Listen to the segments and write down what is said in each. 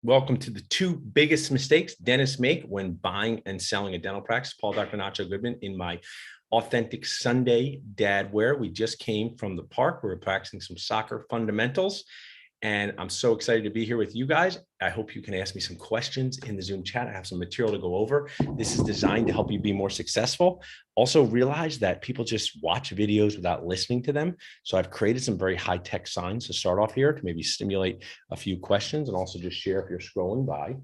Welcome to the two biggest mistakes dentists make when buying and selling a dental practice. Paul, Dr. Nacho Goodman in my authentic Sunday dad wear. We just came from the park. We were practicing some soccer fundamentals. And I'm so excited to be here with you guys. I hope you can ask me some questions in the Zoom chat. I have some material to go over. This is designed to help you be more successful. Also realize that people just watch videos without listening to them. So I've created some very high-tech signs to start off here to maybe stimulate a few questions and also just share if you're scrolling by.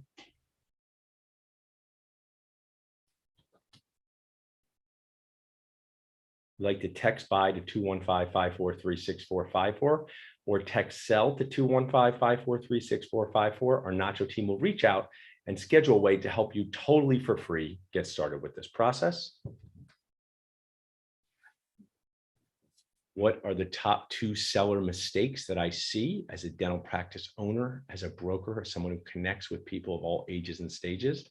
Like to text by to 215-543-6454 or text sell to 215-543-6454. Our Nacho team will reach out and schedule a way to help you totally for free get started with this process. What are the top two seller mistakes that I see as a dental practice owner, as a broker, as someone who connects with people of all ages and stages?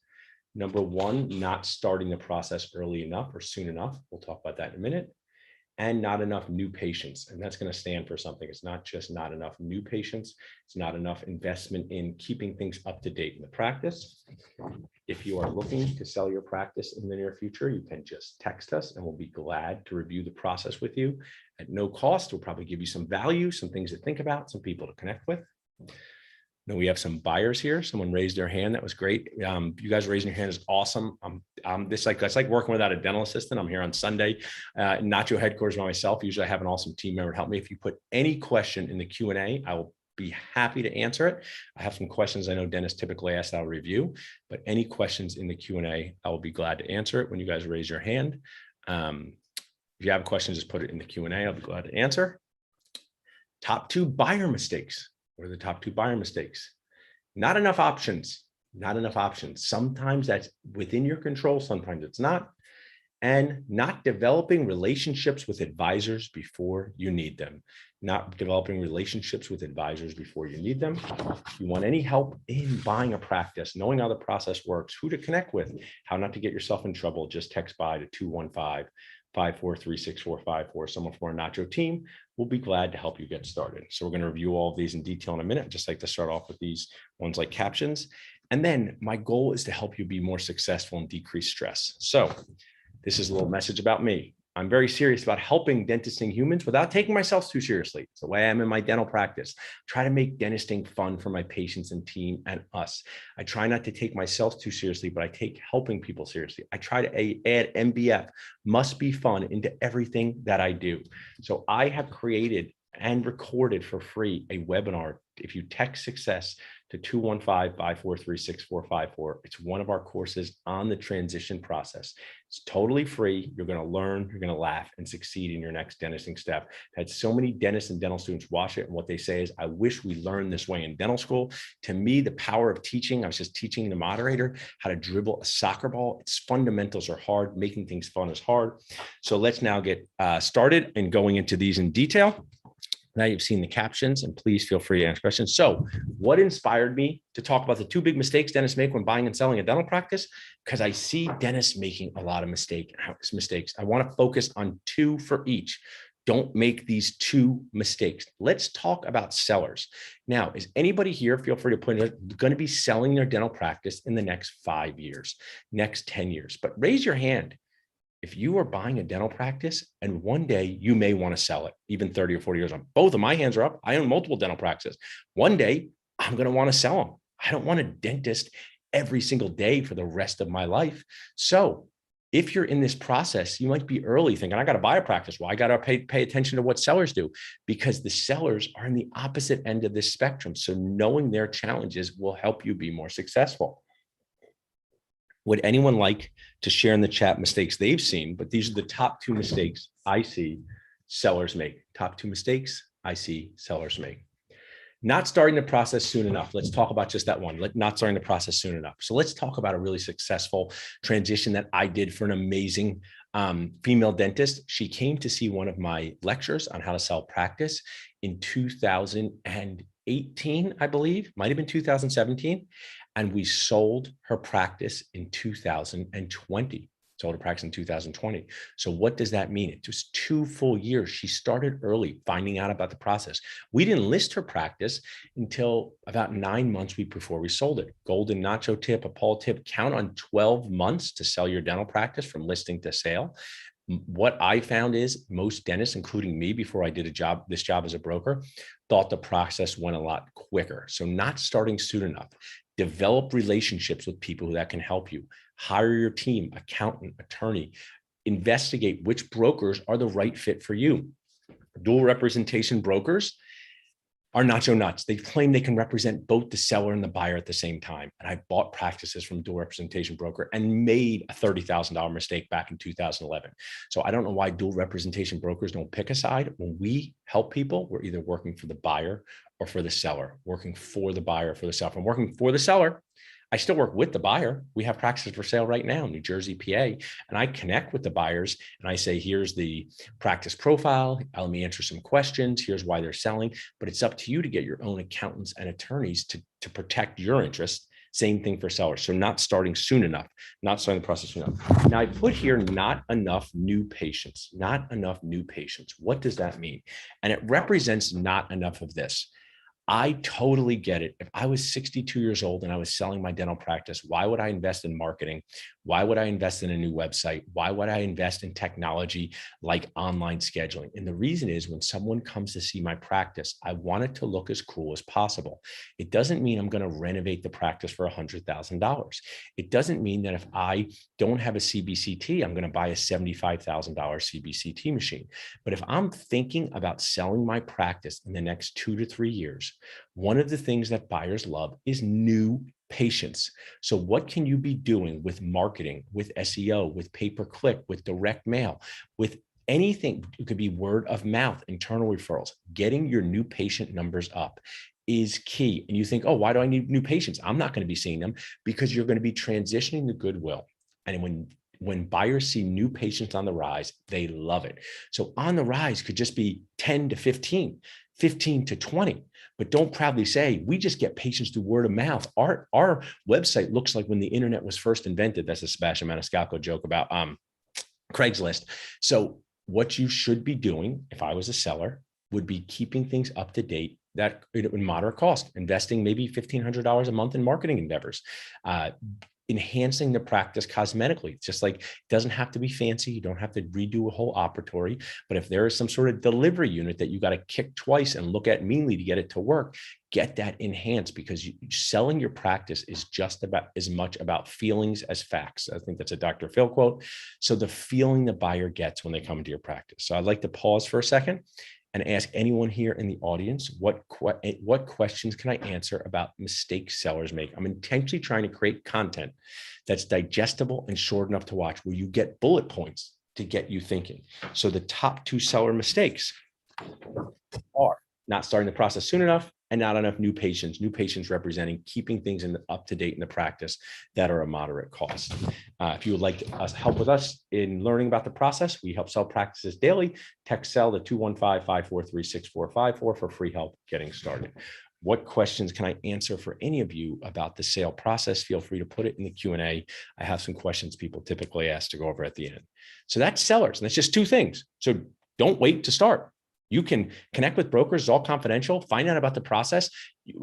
Number one, not starting the process early enough or soon enough. We'll talk about that in a minute. And not enough new patients. And that's going to stand for something. It's not just not enough new patients. It's not enough investment in keeping things up to date in the practice. If you are looking to sell your practice in the near future, you can just text us and we'll be glad to review the process with you at no cost. We'll probably give you some value, some things to think about, some people to connect with. Now we have some buyers here. Someone raised their hand. That was great. You guys raising your hand is awesome. It's like working without a dental assistant. I'm here on Sunday, Nacho headquarters by myself. Usually I have an awesome team member to help me. If you put any question in the Q&A, I will be happy to answer it. I have some questions I know dentists typically ask that I'll review, but any questions in the Q&A, I will be glad to answer it when you guys raise your hand. If you have questions, just put it in the Q&A. I'll be glad to answer. Top two buyer mistakes. What are the top two buyer mistakes? Not enough options, not enough options. Sometimes that's within your control, sometimes it's not. And not developing relationships with advisors before you need them. Not developing relationships with advisors before you need them. If you want any help in buying a practice, knowing how the process works, who to connect with, how not to get yourself in trouble, just text by to 215-543-6454. Someone from our Nacho team will be glad to help you get started. So we're going to review all of these in detail in a minute. I'd just like to start off with these ones like captions. And then my goal is to help you be more successful and decrease stress. So this is a little message about me. I'm very serious about helping dentisting humans without taking myself too seriously. It's the way I am in my dental practice. Try to make dentisting fun for my patients and team and us. I try not to take myself too seriously, but I take helping people seriously. I try to add MBF, must be fun, into everything that I do. So I have created and recorded for free a webinar. If you text success to 215-543-6454, it's one of our courses on the transition process. It's totally free. You're going to learn, you're going to laugh and succeed in your next dentisting step. I've had so many dentists and dental students watch it, and what they say is, I wish we learned this way in dental school. To me, the power of teaching, I was just teaching the moderator how to dribble a soccer ball. Its fundamentals are hard. Making things fun is hard. So let's now get started and going into these in detail. Now you've seen the captions, and please feel free to ask questions. So what inspired me to talk about the two big mistakes dentists make when buying and selling a dental practice? Because I see dentists making a lot of mistakes. I want to focus on two for each. Don't make these two mistakes. Let's talk about sellers. Now, is anybody here, feel free to put it, going to be selling their dental practice in the next 5 years, next 10 years? But raise your hand if you are buying a dental practice and one day you may want to sell it, even 30 or 40 years on. Both of my hands are up. I own multiple dental practices. One day I'm going to want to sell them. I don't want a dentist every single day for the rest of my life. So if you're in this process, you might be early thinking, I got to buy a practice. Well, I got to pay attention to what sellers do, because the sellers are in the opposite end of this spectrum. So knowing their challenges will help you be more successful. Would anyone like to share in the chat mistakes they've seen? But these are the top two mistakes I see sellers make. Top two mistakes I see sellers make. Not starting the process soon enough. Let's talk about just that one. Not starting the process soon enough. So let's talk about a really successful transition that I did for an amazing female dentist. She came to see one of my lectures on how to sell practice in 2018, I believe, might have been 2017. And we sold her practice in 2020. sold her practice in 2020. So what does that mean? It was 2 full years. She started early, finding out about the process. We didn't list her practice until about 9 months before we sold it. Golden nacho tip, a Paul tip, count on 12 months to sell your dental practice from listing to sale. What I found is most dentists, including me, before I did this job as a broker, thought the process went a lot quicker. So not starting soon enough. Develop relationships with people that can help you. Hire your team, accountant, attorney. Investigate which brokers are the right fit for you. Dual representation brokers are nacho nuts. They claim they can represent both the seller and the buyer at the same time. And I bought practices from dual representation broker and made a $30,000 mistake back in 2011. So I don't know why dual representation brokers don't pick a side. When we help people, we're either working for the buyer or for the seller, working for the buyer or for the seller. If I'm working for the seller, I still work with the buyer. We have practices for sale right now in New Jersey, PA, and I connect with the buyers and I say, here's the practice profile. Let me answer some questions. Here's why they're selling. But it's up to you to get your own accountants and attorneys to protect your interest. Same thing for sellers. So not starting soon enough, not starting the process soon enough. Now I put here not enough new patients, not enough new patients. What does that mean? And it represents not enough of this. I totally get it. If I was 62 years old and I was selling my dental practice, why would I invest in marketing? Why would I invest in a new website? Why would I invest in technology like online scheduling? And the reason is when someone comes to see my practice, I want it to look as cool as possible. It doesn't mean I'm going to renovate the practice for $100,000. It doesn't mean that if I don't have a CBCT, I'm going to buy a $75,000 CBCT machine. But if I'm thinking about selling my practice in the next 2 to 3 years, one of the things that buyers love is new patients. So what can you be doing with marketing, with SEO, with pay-per-click, with direct mail, with anything? It could be word of mouth, internal referrals. Getting your new patient numbers up is key. And you think, oh, why do I need new patients? I'm not going to be seeing them, because you're going to be transitioning to goodwill. And when buyers see new patients on the rise, they love it. So on the rise could just be 10 to 15, 15 to 20. But don't proudly say, we just get patients through word of mouth. Our website looks like when the internet was first invented. That's a Sebastian Maniscalco joke about Craigslist. So what you should be doing, if I was a seller, would be keeping things up to date that in moderate cost, investing maybe $1,500 a month in marketing endeavors, enhancing the practice cosmetically. It's just like, it doesn't have to be fancy. You don't have to redo a whole operatory, but if there is some sort of delivery unit that you got to kick twice and look at meanly to get it to work, get that enhanced, because selling your practice is just about as much about feelings as facts. I think that's a Dr. Phil quote. So the feeling the buyer gets when they come into your practice. So I'd like to pause for a second and ask anyone here in the audience, what questions can I answer about mistakes sellers make? I'm intentionally trying to create content that's digestible and short enough to watch, where you get bullet points to get you thinking. So the top 2 seller mistakes are not starting the process soon enough and not enough new patients representing keeping things up to date in the practice that are a moderate cost. If you would like to help with us in learning about the process, we help sell practices daily. Text sell to 215-543-6454 for free help getting started. What questions can I answer for any of you about the sale process? Feel free to put it in the Q&A. I have some questions people typically ask to go over at the end. So that's sellers, and that's just 2 things. So don't wait to start. You can connect with brokers, it's all confidential, find out about the process.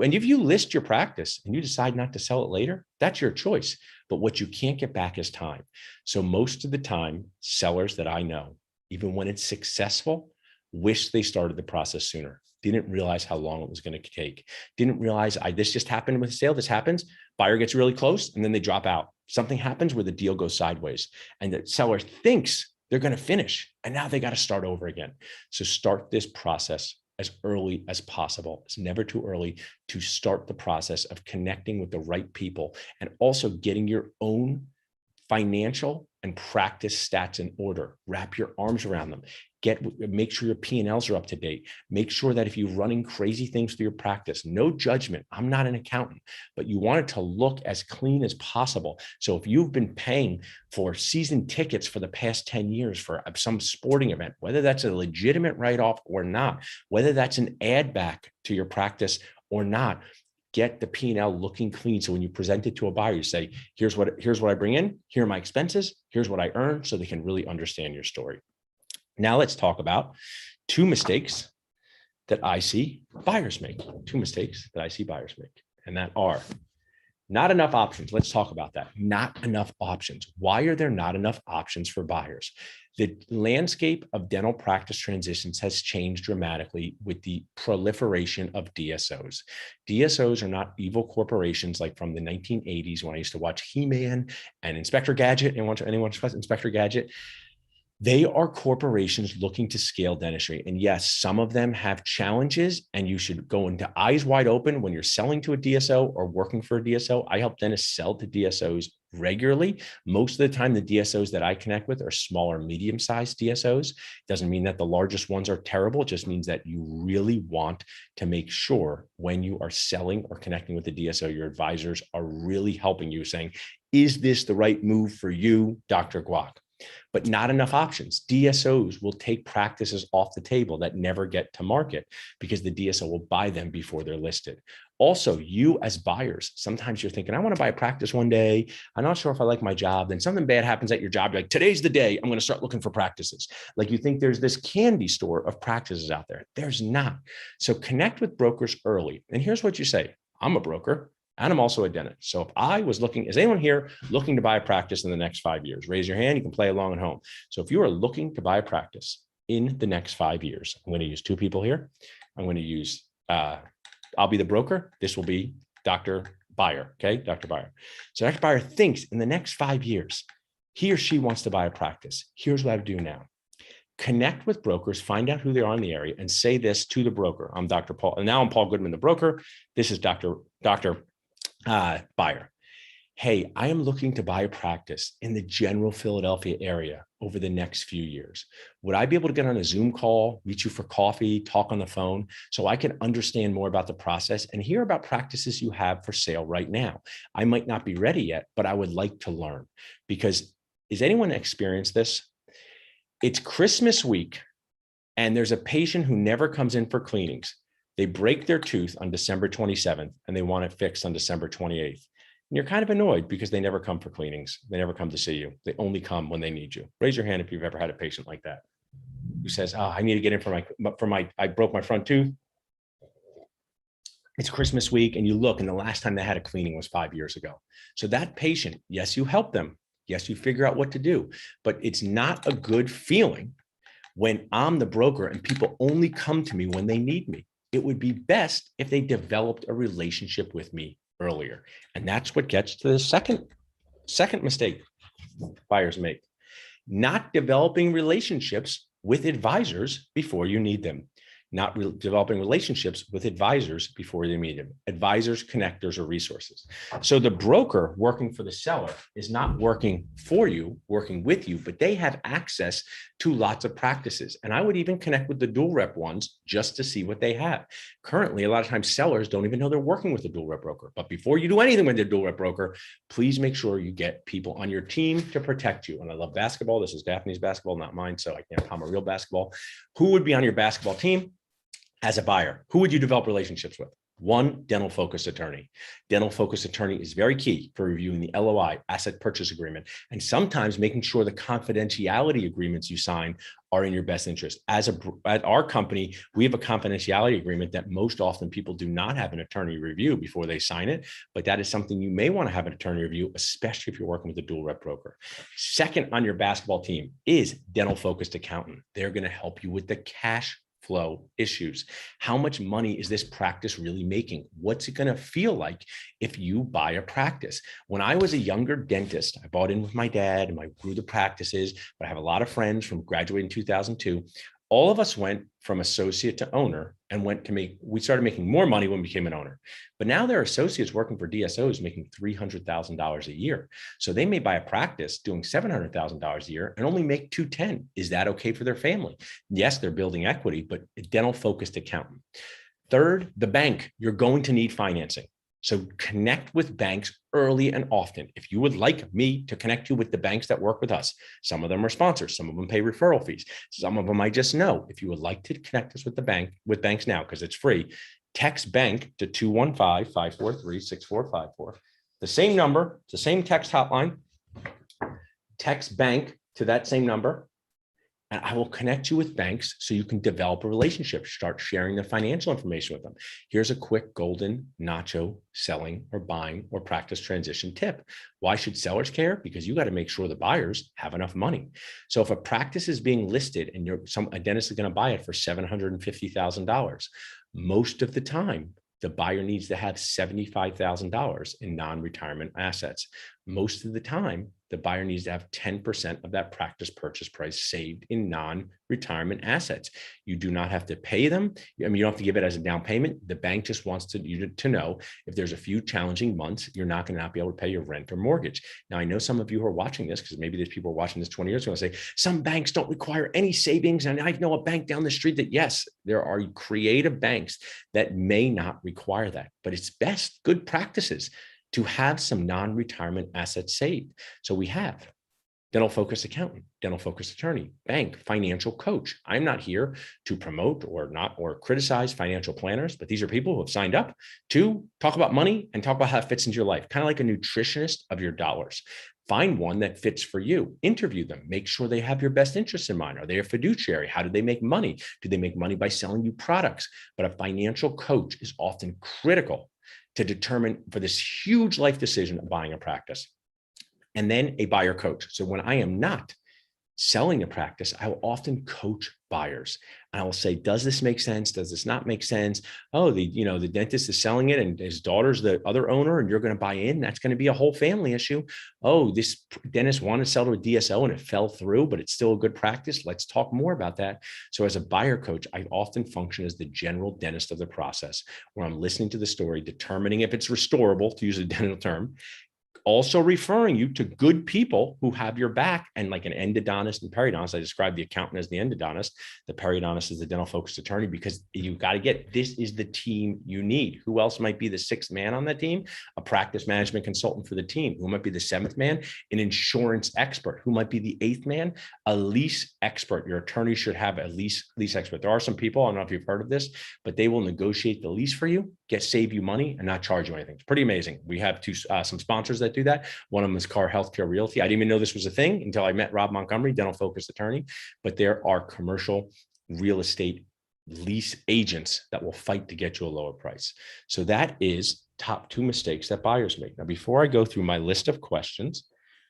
And if you list your practice and you decide not to sell it later, that's your choice. But what you can't get back is time. So most of the time, sellers that I know, even when it's successful, wish they started the process sooner. Didn't realize how long it was going to take. Didn't realize this just happened with the sale. This happens. Buyer gets really close and then they drop out. Something happens where the deal goes sideways and the seller thinks they're going to finish, and now they got to start over again. So start this process as early as possible. It's never too early to start the process of connecting with the right people and also getting your own financial and practice stats in order. Wrap your arms around them. Make sure your P&Ls are up to date. Make sure that if you're running crazy things through your practice, no judgment. I'm not an accountant, but you want it to look as clean as possible. So if you've been paying for season tickets for the past 10 years for some sporting event, whether that's a legitimate write-off or not, whether that's an add back to your practice or not, get the P&L looking clean. So when you present it to a buyer, you say, here's what I bring in, here are my expenses, here's what I earn, so they can really understand your story. Now let's talk about two mistakes that I see buyers make. Two mistakes that I see buyers make, and that are not enough options. Let's talk about that. Not enough options. Why are there not enough options for buyers? The landscape of dental practice transitions has changed dramatically with the proliferation of DSOs. DSOs are not evil corporations like from the 1980s when I used to watch He-Man and Inspector Gadget. Anyone watch Inspector Gadget? They are corporations looking to scale dentistry. And yes, some of them have challenges, and you should go into eyes wide open when you're selling to a DSO or working for a DSO. I help dentists sell to DSOs regularly. Most of the time, the DSOs that I connect with are smaller, medium-sized DSOs. Doesn't mean that the largest ones are terrible. It just means that you really want to make sure when you are selling or connecting with the DSO, your advisors are really helping you, saying, is this the right move for you, Dr. Guac? But not enough options. DSOs will take practices off the table that never get to market because the DSO will buy them before they're listed. Also, you as buyers, sometimes you're thinking, I want to buy a practice one day. I'm not sure if I like my job. Then something bad happens at your job. You're like, today's the day. I'm going to start looking for practices. Like you think there's this candy store of practices out there. There's not. So connect with brokers early. And here's what you say. I'm a broker. And I'm also a dentist. So if I was looking, is anyone here looking to buy a practice in the next 5 years? Raise your hand. You can play along at home. So if you are looking to buy a practice in the next 5 years, I'm going to use two people here. I'm going to use, I'll be the broker. This will be Dr. Buyer. Okay. Dr. Buyer. So Dr. Buyer thinks in the next 5 years, he or she wants to buy a practice. Here's what I would do now. Connect with brokers, find out who they are in the area, and say this to the broker. I'm Dr. Paul, and now I'm Paul Goodman, the broker. This is Dr. Buyer. Hey, I am looking to buy a practice in the general Philadelphia area over the next few years. Would I be able to get on a Zoom call, meet you for coffee, talk on the phone, so I can understand more about the process and hear about practices you have for sale right now? I might not be ready yet, but I would like to learn. Because has anyone experienced this? It's Christmas week, and there's a patient who never comes in for cleanings. They break their tooth on December 27th, and they want it fixed on December 28th. And you're kind of annoyed because they never come for cleanings. They never come to see you. They only come when they need you. Raise your hand if you've ever had a patient like that who says, oh, I need to get in I broke my front tooth. It's Christmas week, and you look, and the last time they had a cleaning was 5 years ago. So that patient, yes, you help them. Yes, you figure out what to do, but it's not a good feeling when I'm the broker and people only come to me when they need me. It would be best if they developed a relationship with me earlier. And that's what gets to the second mistake buyers make. Not developing relationships with advisors before you need them. Not developing relationships with advisors before you meet them. Advisors, connectors, or resources. So the broker working for the seller is not working for you, working with you, but they have access to lots of practices. And I would even connect with the dual rep ones just to see what they have. Currently, a lot of times sellers don't even know they're working with a dual rep broker. But before you do anything with the dual rep broker, please make sure you get people on your team to protect you. And I love basketball. This is Daphne's basketball, not mine, so I can't comment real basketball. Who would be on your basketball team? As a buyer, who would you develop relationships with? One, dental focused attorney. Dental focused attorney is very key for reviewing the LOI, asset purchase agreement, and sometimes making sure the confidentiality agreements you sign are in your best interest. At our company, we have a confidentiality agreement that most often people do not have an attorney review before they sign it, but that is something you may want to have an attorney review, especially if you're working with a dual rep broker. Second on your basketball team is dental focused accountant. They're going to help you with the cash flow issues. How much money is this practice really making? What's it going to feel like if you buy a practice? When I was a younger dentist, I bought in with my dad and I grew the practices, but I have a lot of friends from graduating in 2002. All of us went from associate to owner and we started making more money when we became an owner. But now there are associates working for DSOs making $300,000 a year. So they may buy a practice doing $700,000 a year and only make $210,000. Is that okay for their family? Yes, they're building equity, but a dental focused accountant. Third, the bank. You're going to need financing. So connect with banks early and often. If you would like me to connect you with the banks that work with us, some of them are sponsors, some of them pay referral fees, some of them I just know. If you would like to connect us with banks now, because it's free, text bank to 215-543-6454. The same number, it's the same text hotline, text bank to that same number, and I will connect you with banks so you can develop a relationship, start sharing the financial information with them. Here's a quick golden nacho selling or buying or practice transition tip. Why should sellers care? Because you got to make sure the buyers have enough money. So if a practice is being listed and a dentist is going to buy it for $750,000, most of the time, the buyer needs to have $75,000 in non-retirement assets. Most of the time, the buyer needs to have 10% of that practice purchase price saved in non-retirement assets. You do not have to pay them. I mean, you don't have to give it as a down payment. The bank just wants you to know if there's a few challenging months, you're not going to not be able to pay your rent or mortgage. Now, I know some of you who are watching this, because maybe there's people who are watching this 20 years ago, and say, some banks don't require any savings. And I know a bank down the street that, yes, there are creative banks that may not require that, but it's best, good practices to have some non-retirement assets saved. So we have dental focused accountant, dental focused attorney, bank, financial coach. I'm not here to promote or criticize financial planners, but these are people who have signed up to talk about money and talk about how it fits into your life, kind of like a nutritionist of your dollars. Find one that fits for you. Interview them. Make sure they have your best interests in mind. Are they a fiduciary? How do they make money? Do they make money by selling you products? But a financial coach is often critical to determine for this huge life decision of buying a practice. And then a buyer coach. So when I am not selling a practice, I will often coach buyers. And I will say, does this make sense? Does this not make sense? Oh, the dentist is selling it and his daughter's the other owner and you're going to buy in. That's going to be a whole family issue. Oh, this dentist wanted to sell to a DSO and it fell through, but it's still a good practice. Let's talk more about that. So as a buyer coach, I often function as the general dentist of the process, where I'm listening to the story, determining if it's restorable, to use a dental term, also referring you to good people who have your back, and like an endodontist and periodontist. I describe the accountant as the endodontist. The periodontist is the dental focused attorney, because you've got to get, this is the team you need. Who else might be the sixth man on that team? A practice management consultant for the team. Who might be the seventh man? An insurance expert. Who might be the eighth man? A lease expert. Your attorney should have a lease expert. There are some people, I don't know if you've heard of this, but they will negotiate the lease for you, save you money, and not charge you anything. It's pretty amazing. We have some sponsors that do that. One of them is Car Healthcare Realty. I didn't even know this was a thing until I met Rob Montgomery, dental focused attorney. But there are commercial real estate lease agents that will fight to get you a lower price. So that is top 2 mistakes that buyers make. Now, before I go through my list of questions,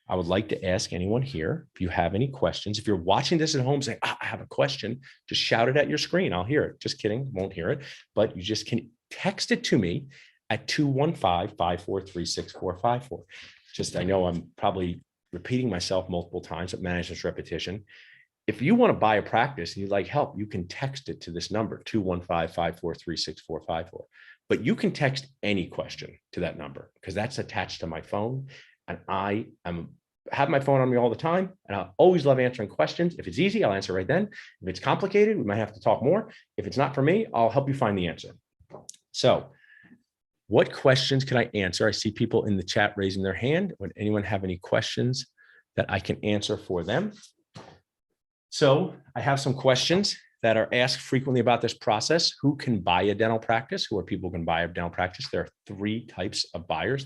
I would like to ask anyone here, if you have any questions. If you're watching this at home saying, I have a question, just shout it at your screen. I'll hear it. Just kidding, won't hear it. But you just can text it to me at 215-543-6454. Just, I know I'm probably repeating myself multiple times, but management's repetition. If you want to buy a practice and you'd like help, you can text it to this number, 215-543-6454. But you can text any question to that number, because that's attached to my phone. And I have my phone on me all the time, and I always love answering questions. If it's easy, I'll answer right then. If it's complicated, we might have to talk more. If it's not for me, I'll help you find the answer. So what questions can I answer? I see people in the chat raising their hand. Would anyone have any questions that I can answer for them? So I have some questions that are asked frequently about this process. Who can buy a dental practice? Who are people who can buy a dental practice? There are 3 types of buyers,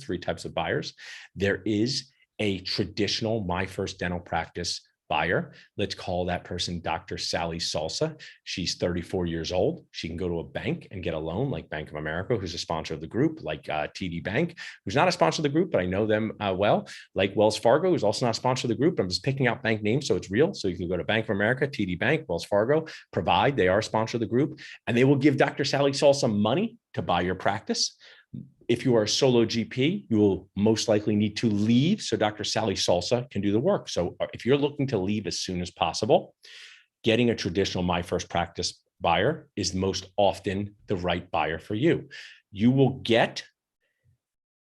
There is a traditional My First Dental Practice buyer. Let's call that person Dr. Sally Salsa. She's 34 years old. She can go to a bank and get a loan, like Bank of America, who's a sponsor of the group, like TD Bank, who's not a sponsor of the group, but I know them well, like Wells Fargo, who's also not a sponsor of the group. I'm just picking out bank names so it's real. So you can go to Bank of America, TD Bank, Wells Fargo, Provide, they are a sponsor of the group, and they will give Dr. Sally Salsa money to buy your practice. If you are a solo GP, you will most likely need to leave, so Dr. Sally Salsa can do the work. So if you're looking to leave as soon as possible, getting a traditional My First Practice buyer is most often the right buyer for you. You will get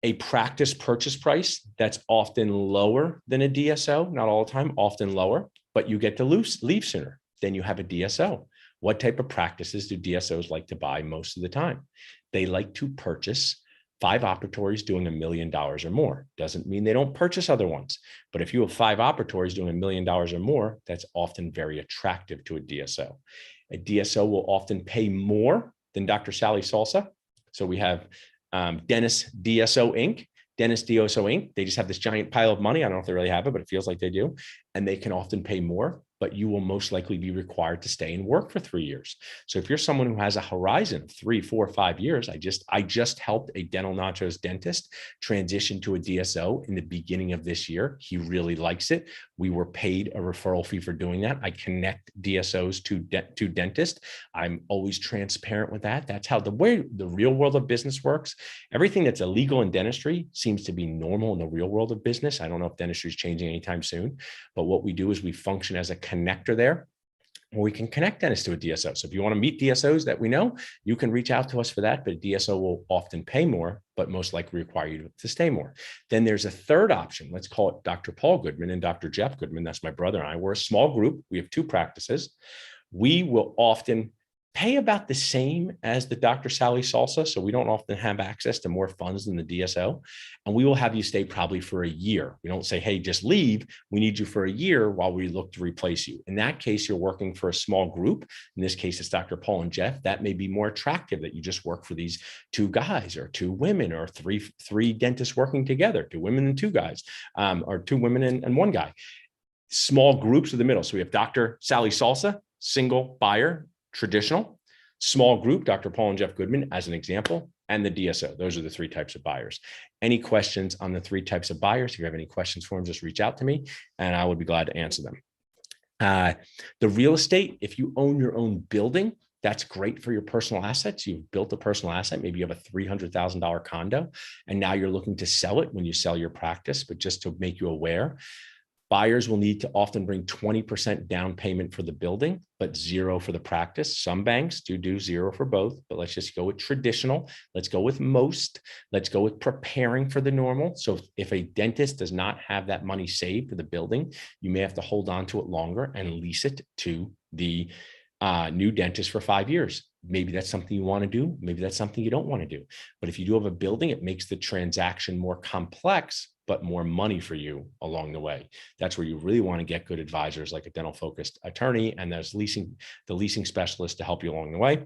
a practice purchase price that's often lower than a DSO, not all the time, often lower, but you get to leave sooner than you have a DSO. What type of practices do DSOs like to buy most of the time? They like to purchase 5 operatories doing $1 million or more. Doesn't mean they don't purchase other ones, but if you have 5 operatories doing $1 million or more, that's often very attractive to a DSO. A DSO will often pay more than Dr. Sally Salsa. So we have Dentist DSO Inc. Dentist DSO Inc. They just have this giant pile of money. I don't know if they really have it, but it feels like they do. And they can often pay more, but you will most likely be required to stay and work for 3 years. So if you're someone who has a horizon of 3, 4, 5 years, I just helped a Dental Nachos dentist transition to a DSO in the beginning of this year. He really likes it. We were paid a referral fee for doing that. I connect DSOs to dentists. I'm always transparent with that. That's how the way the real world of business works. Everything that's illegal in dentistry seems to be normal in the real world of business. I don't know if dentistry is changing anytime soon, but what we do is we function as a connector there, where we can connect dentists to a DSO. So if you want to meet DSOs that we know, you can reach out to us for that, but a DSO will often pay more, but most likely require you to stay more. Then there's a third option. Let's call it Dr. Paul Goodman and Dr. Jeff Goodman. That's my brother and I. We're a small group. We have 2 practices. We will often pay about the same as the Dr. Sally Salsa. So we don't often have access to more funds than the DSO. And we will have you stay probably for a year. We don't say, hey, just leave. We need you for a year while we look to replace you. In that case, you're working for a small group. In this case, it's Dr. Paul and Jeff. That may be more attractive that you just work for these 2 guys or 2 women or three dentists working together, 2 women and 2 guys, or 2 women and 1 guy. Small groups in the middle. So we have Dr. Sally Salsa, single buyer, traditional, small group, Dr. Paul and Jeff Goodman as an example, and the DSO. Those are the 3 types of buyers. Any questions on the 3 types of buyers? If you have any questions for them, just reach out to me and I would be glad to answer them. The real estate, if you own your own building, that's great for your personal assets. You've built a personal asset. Maybe you have a $300,000 condo and now you're looking to sell it when you sell your practice, but just to make you aware, buyers will need to often bring 20% down payment for the building, but 0 for the practice. Some banks do 0 for both, but let's just go with traditional. Let's go with most. Let's go with preparing for the normal. So if a dentist does not have that money saved for the building, you may have to hold on to it longer and lease it to the new dentist for 5 years. Maybe that's something you want to do. Maybe that's something you don't want to do. But if you do have a building, it makes the transaction more complex, but more money for you along the way. That's where you really want to get good advisors like a dental focused attorney, and there's the leasing specialist to help you along the way.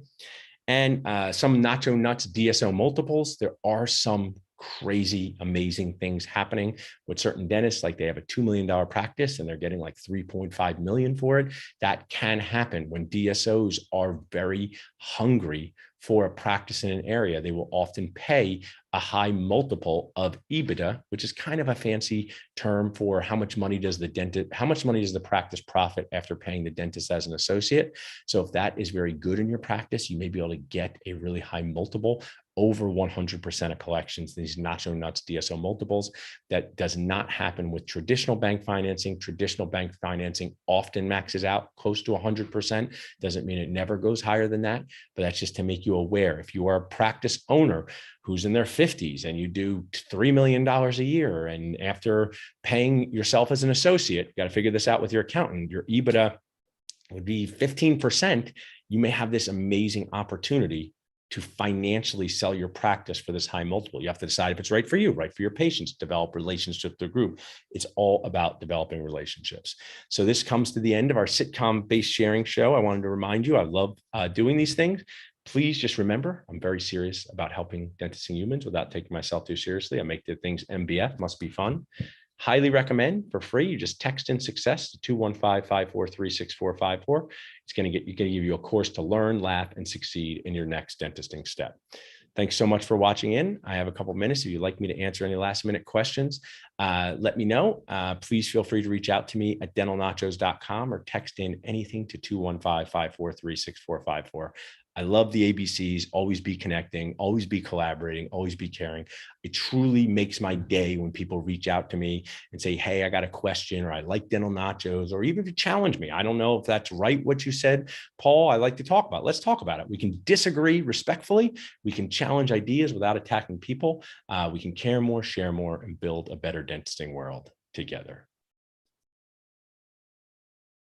And some nacho nuts DSO multiples. There are some crazy, amazing things happening with certain dentists, like they have a $2 million practice and they're getting like 3.5 million for it. That can happen when DSOs are very hungry for a practice in an area. They will often pay a high multiple of EBITDA, which is kind of a fancy term for how much money does the practice profit after paying the dentist as an associate. So if that is very good in your practice, you may be able to get a really high multiple, over 100% of collections, these nacho nuts DSO multiples. That does not happen with traditional bank financing. Traditional bank financing often maxes out close to 100%. Doesn't mean it never goes higher than that, but that's just to make you aware. If you are a practice owner who's in their 50s and you do $3 million a year, and after paying yourself as an associate, you got to figure this out with your accountant, your EBITDA would be 15%, you may have this amazing opportunity to financially sell your practice for this high multiple. You have to decide if it's right for you, right for your patients, develop relationships with the group. It's all about developing relationships. So this comes to the end of our sitcom-based sharing show. I wanted to remind you, I love doing these things. Please just remember, I'm very serious about helping dentists and humans without taking myself too seriously. I make the things MBF, must be fun. Highly recommend for free. You just text in success to 215-543-6454. It's going to give you a course to learn, laugh, and succeed in your next dentisting step. Thanks so much for watching in. I have a couple minutes. If you'd like me to answer any last minute questions, let me know. Please feel free to reach out to me at dentalnachos.com or text in anything to 215-543-6454. I love the ABCs. Always be connecting, always be collaborating, always be caring. It truly makes my day when people reach out to me and say, hey, I got a question, or I like dental nachos, or even to challenge me. I don't know if that's right what you said, Paul. I like to talk about it. Let's talk about it. We can disagree respectfully. We can challenge ideas without attacking people. We can care more, share more, and build a better dentisting world together.